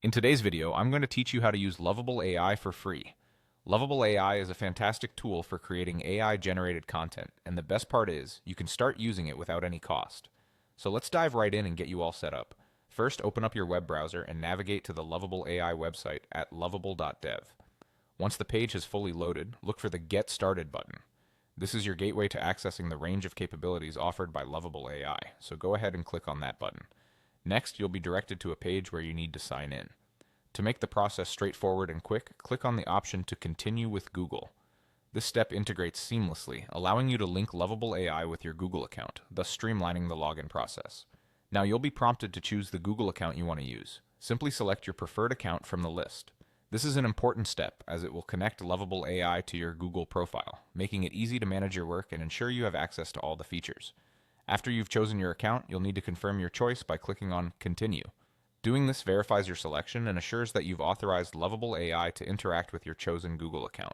In today's video, I'm going to teach you how to use Lovable AI for free. Lovable AI is a fantastic tool for creating AI-generated content, and the best part is, you can start using it without any cost. So let's dive right in and get you all set up. First, open up your web browser and navigate to the Lovable AI website at lovable.dev. Once the page has fully loaded, look for the Get Started button. This is your gateway to accessing the range of capabilities offered by Lovable AI, so go ahead and click on that button. Next, you'll be directed to a page where you need to sign in. To make the process straightforward and quick, click on the option to Continue with Google. This step integrates seamlessly, allowing you to link Lovable AI with your Google account, thus streamlining the login process. Now you'll be prompted to choose the Google account you want to use. Simply select your preferred account from the list. This is an important step as it will connect Lovable AI to your Google profile, making it easy to manage your work and ensure you have access to all the features. After you've chosen your account, you'll need to confirm your choice by clicking on Continue. Doing this verifies your selection and assures that you've authorized Lovable AI to interact with your chosen Google account.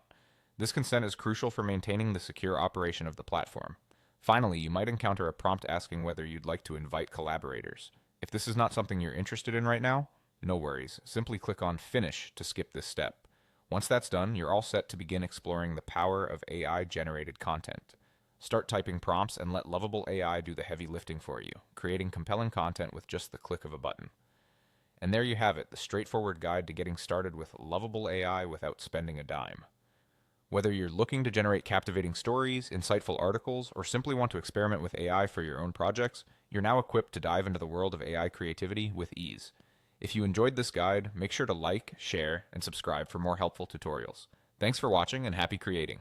This consent is crucial for maintaining the secure operation of the platform. Finally, you might encounter a prompt asking whether you'd like to invite collaborators. If this is not something you're interested in right now, no worries. Simply click on Finish to skip this step. Once that's done, you're all set to begin exploring the power of AI-generated content. Start typing prompts and let Lovable AI do the heavy lifting for you, creating compelling content with just the click of a button. And there you have it, the straightforward guide to getting started with Lovable AI without spending a dime. Whether you're looking to generate captivating stories, insightful articles, or simply want to experiment with AI for your own projects, you're now equipped to dive into the world of AI creativity with ease. If you enjoyed this guide, make sure to like, share, and subscribe for more helpful tutorials. Thanks for watching and happy creating.